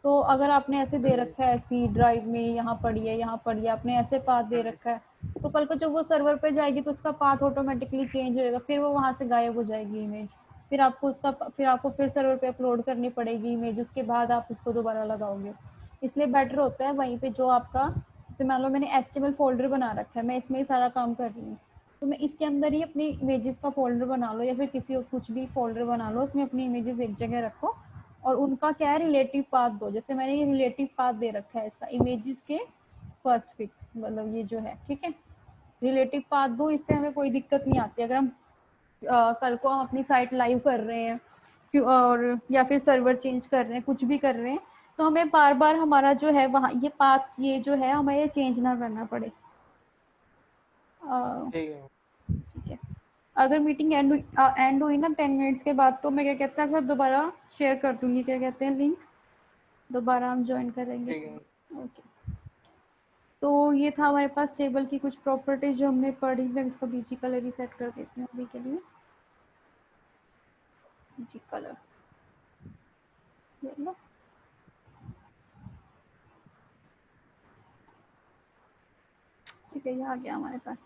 तो अगर आपने ऐसे हाँ दे जी रखा है सी ड्राइव में, यहाँ पड़ी है यहाँ पड़ी है, आपने ऐसे पाथ दे हाँ जी रखा है, तो कल को जब वो सर्वर पे जाएगी तो उसका पाथ ऑटोमेटिकली चेंज होएगा, फिर वो वहां से गायब हो जाएगी इमेज। फिर आपको फिर सर्वर पे अपलोड करनी पड़ेगी इमेज, उसके बाद आप उसको दोबारा लगाओगे। इसलिए बेटर होता है वहीं पे जो आपका, जैसे मान लो मैंने एचटीएमएल फोल्डर बना रखा है, मैं इसमें ही सारा काम कर रही हूँ, तो मैं इसके अंदर ही अपनी इमेजेस का फोल्डर बना लो, या फिर किसी और कुछ भी फोल्डर बना लो, उसमें अपनी इमेजेस एक जगह रखो, और उनका क्या है रिलेटिव पाथ दो। जैसे मैंने ये रिलेटिव पाथ दे रखा है इसका इमेजेस के फर्स्ट पिक्स, मतलब ये जो है। ठीक है, रिलेटिव पाथ दो, इससे हमें कोई दिक्कत नहीं आती। अगर हम कल को हम अपनी साइट लाइव कर रहे हैं और या फिर सर्वर चेंज कर रहे हैं, कुछ भी कर रहे हैं, तो हमें बार बार हमारा जो है वहाँ ये पाथ ये जो है हमें ये चेंज ना करना पड़े। ठीक है। ठीक है, अगर मीटिंग एंड हुई ना 10 मिनट्स के बाद, तो मैं क्या कहता है अगर दोबारा शेयर कर दूंगी, क्या कहते हैं लिंक, दोबारा हम ज्वाइन करेंगे ठीक है। तो। ओके, तो ये था हमारे पास टेबल की कुछ प्रॉपर्टीज जो हमने पढ़ी। मैं इसको बीजी कलर ही सेट कर देती हूँ अभी के लिए, बीजी कलर लो। ठीक है, ये आ गया हमारे पास।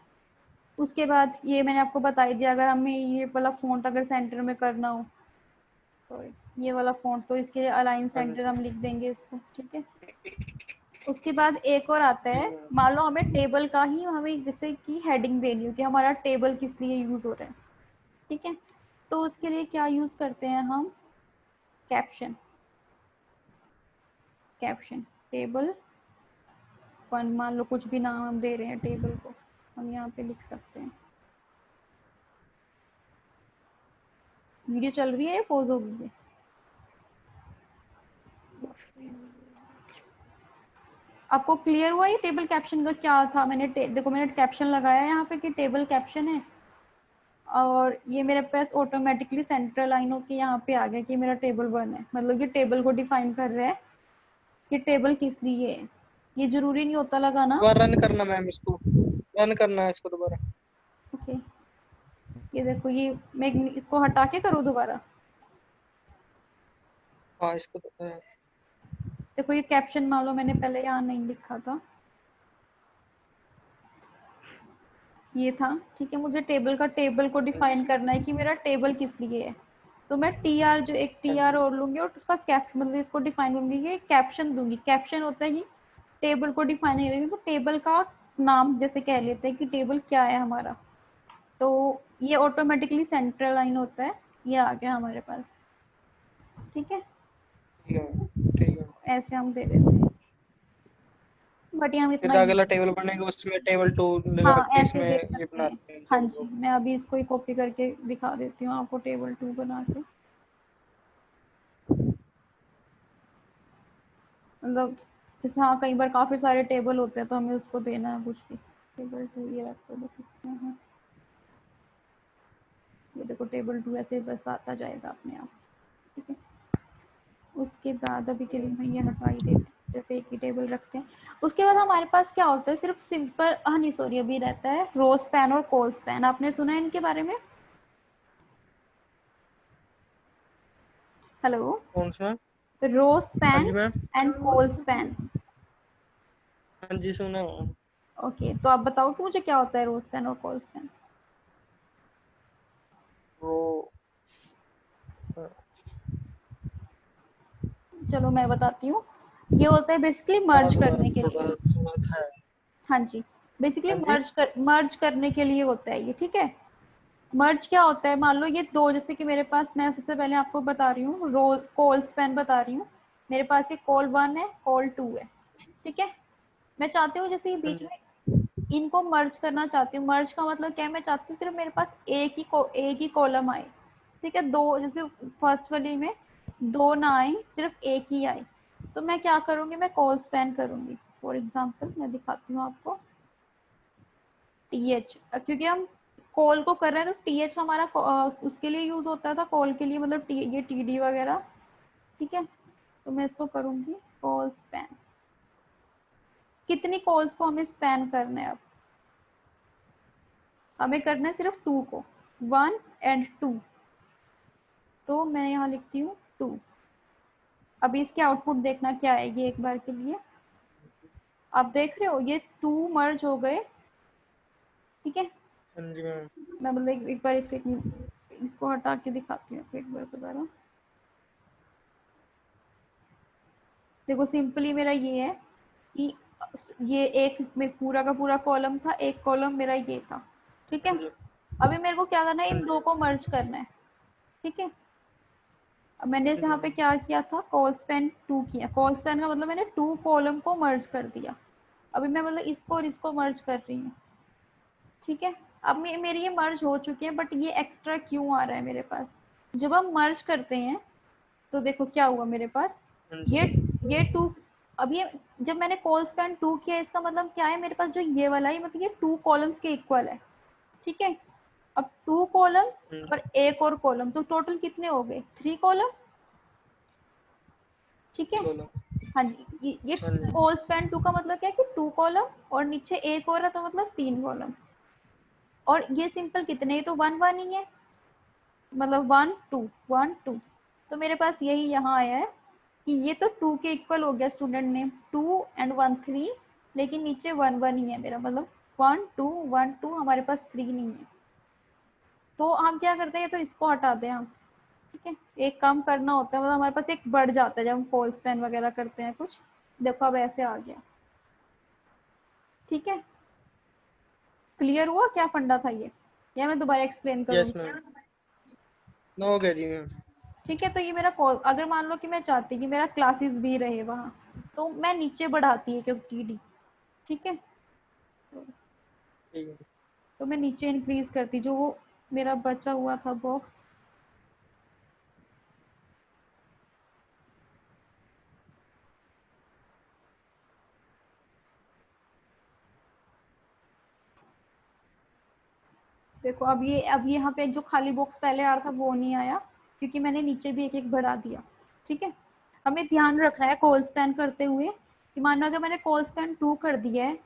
उसके बाद ये मैंने आपको बता ही दिया, अगर हमें ये वाला फ़ॉन्ट अगर सेंटर में करना हो, सॉरी ये वाला फ़ॉन्ट, तो इसके लिए अलाइन हाँ सेंटर जी हम लिख देंगे इसको। ठीक है, उसके बाद एक और आता ठीक है, है। मान लो हमें टेबल का ही हमें जैसे कि हेडिंग देनी हो कि हमारा टेबल किस लिए यूज़ हो रहा है। ठीक है, तो उसके लिए क्या यूज़ करते हैं हम, कैप्शन। कैप्शन टेबल वन, मान लो कुछ भी नाम हम दे रहे हैं टेबल को, हम यहाँ पे लिख सकते हैं। वीडियो चल रही है या पॉज हो गई है? आपको क्लियर हुआ ये टेबल कैप्शन का क्या था? देखो मैंने कैप्शन लगाया है यहाँ पे कि टेबल कैप्शन है, और ये मेरे पास ऑटोमेटिकली सेंट्रल लाइन होके यहाँ पे आ गया कि मेरा टेबल वन है, मतलब ये टेबल को डिफाइन कर रहा है कि टेबल किस लिए है। ये जरूरी नहीं होता लगाना। दोबारा रन करना मैम, इसको रन करना है इसको दोबारा। ओके, ये देखो ये मैं इसको हटा के करूँ दोबारा? हाँ इसको देखो ये कैप्शन मान लो मैंने पहले यहाँ नहीं लिखा था, ये था, ठीक है। मुझे टेबल को हाँ जी। डिफाइन करना है कि मेरा टेबल किस लिए है। तो मैं टी आर, जो एक हाँ टी आर जी। और लूंगी और उसका कैप्शन, मतलब इसको डिफाइन करूंगी, ये कैप्शन दूंगी। कैप्शन होता है कि टेबल को डिफाइन करेंगे, तो टेबल का नाम जैसे कह लेते हैं कि टेबल क्या है हमारा, तो ये ऑटोमेटिकली सेंट्रल लाइन होता है, ये आ गया हमारे पास, ठीक है। ठीक है। ठीक है। ऐसे हम दे देते हैं, बट यहाँ इतना फिर ही, अगला टेबल बनेगा उसमें टेबल टू लगा हाँ के ऐसे इसमें दे ये सकते हैं। बनाते हैं हाँ टेबल जी, को। मैं अभी इसको ही कॉपी करके दिखा देती हूँ आपको, टेबल 2 बना के, मतलब जैसे हाँ कई बार काफी सारे टेबल होते हैं तो हमें उसको देना है कुछ भी। टेबल 2 ये रख तो देख सकते हैं, ये देखो टेबल 2 ऐसे बस आता जाएगा अपने आप, ठीक है। उसके बाद अभी के लिए मैं ये हटा ही देती हूँ, सिर्फ एक ही टेबल रखते हैं। उसके बाद हमारे पास क्या होता है, सिर्फ सिंपल, हाँ नहीं सॉरी, अभी रहता है रो स्पैन और कॉल स्पैन। आपने सुना है इनके बारे में? हेलो। कौन सा? रो हाँ स्पैन जी मैम। And colspan. हाँ जी सुना हूँ। ओके, तो आप बताओ कि मुझे क्या होता है रो स्पैन और कॉल स्पैन। वो चलो मैं बताती हूँ। ये होता है बेसिकली थोड़ा मर्ज थोड़ा करने के थोड़ा लिए। थोड़ा था। हाँ जी, बेसिकली हाँ जी। मर्ज करने के लिए होता है ये, ठीक है। मर्ज क्या होता है, मान लो ये दो, जैसे कि मेरे पास, मैं सबसे पहले आपको बता रही हूँ, रो कॉल स्पैन बता रही हूँ। मेरे पास ये कॉल 1 है, कॉल 2 है, ठीक है। मैं चाहती हूँ जैसे ये हाँ बीच जी। में इनको मर्ज करना चाहती हूँ। मर्ज का मतलब क्या है, मैं चाहती हूँ सिर्फ मेरे पास एक ही कॉलम आए, ठीक है। दो, जैसे फर्स्ट वाली में दो ना आए, सिर्फ एक ही आए, तो मैं क्या करूंगी, मैं कॉल स्पैन करूंगी। फॉर एग्जाम्पल मैं दिखाती हूँ आपको, टी एच, क्योंकि हम कॉल को कर रहे हैं तो टी एच हमारा उसके लिए यूज होता था, कॉल के लिए, मतलब ये टी डी वगैरह, ठीक है। तो मैं इसको करूंगी कॉल स्पैन। कितनी कॉल्स को हमें स्पैन करना है अब, हमें करना है सिर्फ 2 को, 1 एंड 2। तो मैं यहाँ लिखती हूँ 2। अभी इसके आउटपुट देखना क्या आएगी एक बार के लिए। आप देख रहे हो ये 2 मर्ज हो गए, ठीक है। हाँ जी मैम। मैं मतलब एक बार इसको हटा के दिखाती हूँ एक बार दोबारा। देखो सिंपली मेरा ये है कि ये एक में पूरा का पूरा कॉलम था, एक कॉलम मेरा ये था, ठीक हाँ है। जी। अभी मेरे को क्या करना है, हाँ इन जी। दो को मर्ज करना है, ठीक है। अब मैंने हाँ यहाँ जी। पे क्या किया था, कॉल स्पैन 2 किया। कॉल स्पैन का मतलब मैंने 2 कॉलम को मर्ज कर दिया। अभी मैं मतलब इसको और इसको मर्ज कर रही हूँ, ठीक है। अब मेरी ये मर्ज हो चुकी है, बट ये एक्स्ट्रा क्यों आ रहा है मेरे पास, जब हम मर्ज करते हैं तो देखो क्या हुआ मेरे पास, हाँ ये जी। ये 2, अब ये जब मैंने कॉल स्पैन 2 किया, इसका मतलब क्या है, मेरे पास जो ये वाला है मतलब ये 2 कॉलम्स के इक्वल है, ठीक है। अब 2 कॉलम्स हाँ और जी। एक और कॉलम, तो टोटल कितने हो गए, 3 कॉलम, ठीक है। बोलो। हाँ जी, ये हाँ जी। कॉल स्पैन 2 का मतलब क्या है कि 2 कॉलम और नीचे एक और है, तो मतलब 3 कॉलम। और ये सिंपल कितने, ही तो 1 1 ही है, मतलब 1 2 1 2। तो मेरे पास यही यहाँ आया है कि ये तो 2 के इक्वल हो गया, स्टूडेंट नेम 2 एंड 1 3, लेकिन नीचे 1 1 ही है मेरा, मतलब 1 2 1 2, हमारे पास 3 नहीं है। तो हम क्या करते हैं, तो इसको हटा दें हम, ठीक है। एक काम करना होता है, मतलब हमारे पास एक बढ़ जाता है जब हम कॉल स्पैन वगैरह करते हैं कुछ। देखो अब ऐसे आ गया, ठीक है। क्लियर हुआ क्या फंडा था ये, या मैं दोबारा एक्सप्लेन यस करूंगी? मैम। नो हो गया जी मैम। ठीक है, तो ये मेरा कॉल, अगर मान लो कि मैं चाहती कि मेरा क्लासेस भी रहे वहाँ, तो मैं नीचे बढ़ाती है क्योंकि टीडी, ठीक है। ठीक है। तो मैं नीचे इंक्रीज करती, जो वो मेरा बचा हुआ था बॉक्स। देखो अब यहाँ पे जो खाली बॉक्स पहले आ रहा था वो नहीं आया, क्योंकि मैंने नीचे भी एक एक बढ़ा दिया, ठीक है। हमें ध्यान रखना है कॉल स्पैन करते हुए कि मानो अगर मैंने कॉल स्पैन 2 कर दिया है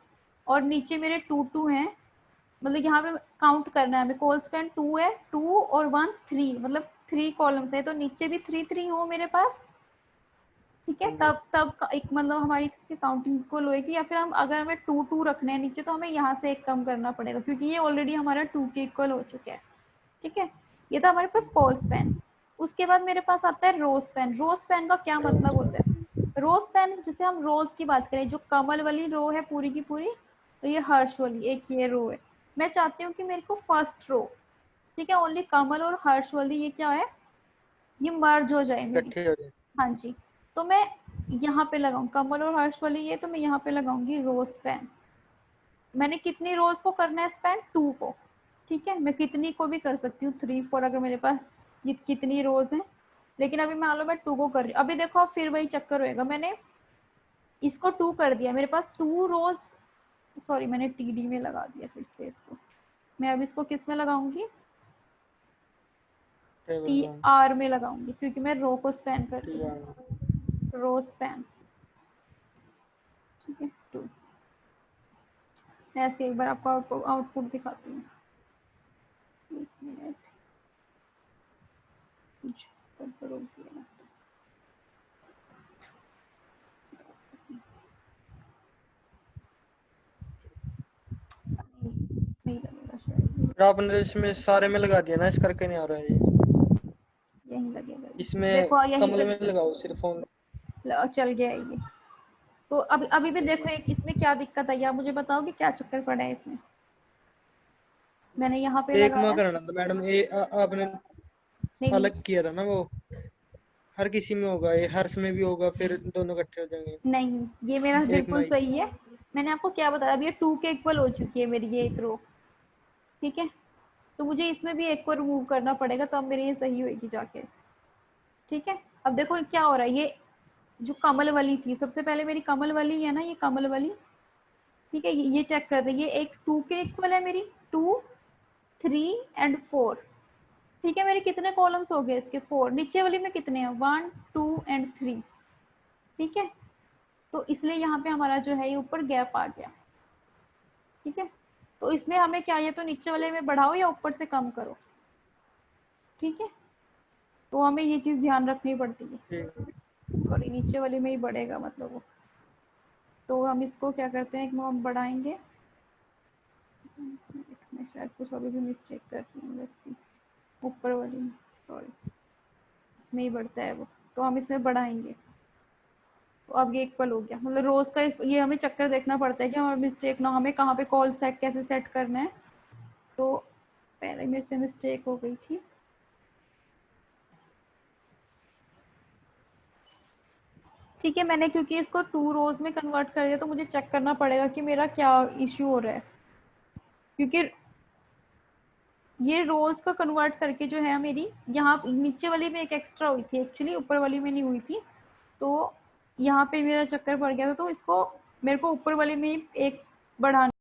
और नीचे मेरे 2 2 हैं, मतलब यहाँ पे काउंट करना है हमें, कॉल स्पैन 2 है, 2 और 1 3, मतलब 3 कॉलम्स है, तो नीचे भी 3 3 हो मेरे पास, ठीक है, जी। तब एक मतलब हमारी इसकी काउंटिंग इक्वल होएगी, या फिर हम अगर हमें 2 2 रखने हैं नीचे तो हमें यहाँ से एक कम करना पड़ेगा, क्योंकि ये ऑलरेडी हमारा 2 के इक्वल हो चुका है। ठीक है, ये था हमारे पास कॉल स्पैन। उसके बाद मेरे पास आता है रो स्पैन। रो स्पैन का क्या मतलब होता है? रो स्पैन, जैसे हम रोज की बात करें, जो कमल वाली रो है पूरी की पूरी, तो ये हर्ष वाली एक ये रो है। मैं चाहती हूँ कि मेरे को फर्स्ट रो, ठीक है, ओनली कमल और हर्ष वाली ये क्या है, ये मर्ज हो जाए मेरी। इकट्ठे हो जाए। हाँ जी, तो मैं यहाँ पे लगाऊँ कमल और हर्ष वाली ये, तो मैं यहाँ पे लगाऊंगी रो स्पैन। मैंने कितनी रोज को करना है स्पैन? 2 को। ठीक है, मैं कितनी को भी कर सकती हूँ, 3 4 अगर मेरे पास कितनी रोज है, लेकिन अभी मान लो मैं 2 को कर रही हूँ। अभी देखो अब फिर वही चक्कर होएगा, मैंने इसको 2 कर दिया, मेरे पास 2 रोज, सॉरी मैंने टीडी में लगा दिया फिर से इसको। मैं अब इसको किस में लगाऊंगी? Table T one. आर में लगाऊंगी, क्योंकि मैं रो को स्पैन कर रही टी आर। हूँ, रो स्पैन। ठीक है, 2। मैं ऐसे एक बार आपको आउटपुट दिखाती हूँ, एक मिनट, कुछ गड़बड़ हो गया ना। नहीं लगेगा शायद, फिर आपने इसमें सारे में लगा दिया ना, इस करके नहीं आ रहा है ये। यही लगेगा ये, इसमें देखो यहीं पे कमल में लगाओ सिर्फ ऑन। चल गया है ये। तो अभी अभी भी देखो एक इसमें क्या दिक्कत आई, आप मुझे बताओ कि क्या चक्कर पड़ा है इसमें। मैंने यहाँ पे एक में लगाया, करना था मैडम, ये आपने नहीं नहीं अलग किया था ना वो। हर किसी में होगा ये, हर्ष में भी होगा, फिर दोनों इकट्ठे हो जाएंगे। नहीं, ये मेरा एक बिल्कुल माई। सही है। मैंने आपको क्या बताया, अब ये 2 के इक्वल हो चुकी है मेरी ये एक रो। ठीक है, तो मुझे इसमें भी एक को रिमूव करना पड़ेगा, तब मेरी ये सही होगी जाके। ठीक है, अब देखो क्या हो रहा है, ये जो कमल वाली थी, सबसे पहले मेरी कमल वाली है ना, ये कमल वाली। ठीक है, ये चेक कर दे, ये एक 2 के इक्वल है मेरी, 2 3 एंड 4। ठीक है, मेरे कितने कॉलम्स हो गए इसके? 4। नीचे वाली में कितने हैं? 1 2 एंड 3। ठीक है, तो इसलिए यहाँ पे हमारा जो है ये ऊपर गैप आ गया। ठीक है, तो इसमें हमें क्या, ये तो नीचे वाले में बढ़ाओ या ऊपर से कम करो। ठीक है, तो हमें ये चीज ध्यान रखनी पड़ती है, ठीक। सॉरी नीचे वाले में ही बढ़ेगा मतलब वो। तो हम इसको क्या करते हैं, हम बढ़ाएंगे, मैं शायद कुछ अभी भी मिस्टेक कर रही हूँ, लेट्स सी, ऊपर वाली में, सॉरी इसमें ही बढ़ता है वो, तो हम इसमें बढ़ाएंगे। तो अब ये इक्वल हो गया, मतलब रोज का ये हमें चक्कर देखना पड़ता है कि हमारा मिस्टेक ना, हमें कहाँ पे कॉल सेट कैसे सेट करना है। तो पहले मेरे से मिस्टेक हो गई थी। ठीक है, मैंने क्योंकि इसको 2 रोज में कन्वर्ट कर दिया, तो मुझे चेक करना पड़ेगा कि मेरा क्या इश्यू हो रहा है, क्योंकि ये रोज का कन्वर्ट करके जो है मेरी यहाँ नीचे वाली में एक एक्स्ट्रा हुई थी एक्चुअली, ऊपर वाली में नहीं हुई थी। तो यहाँ पे मेरा चक्कर पड़ गया था, तो इसको मेरे को ऊपर वाली में एक बढ़ाना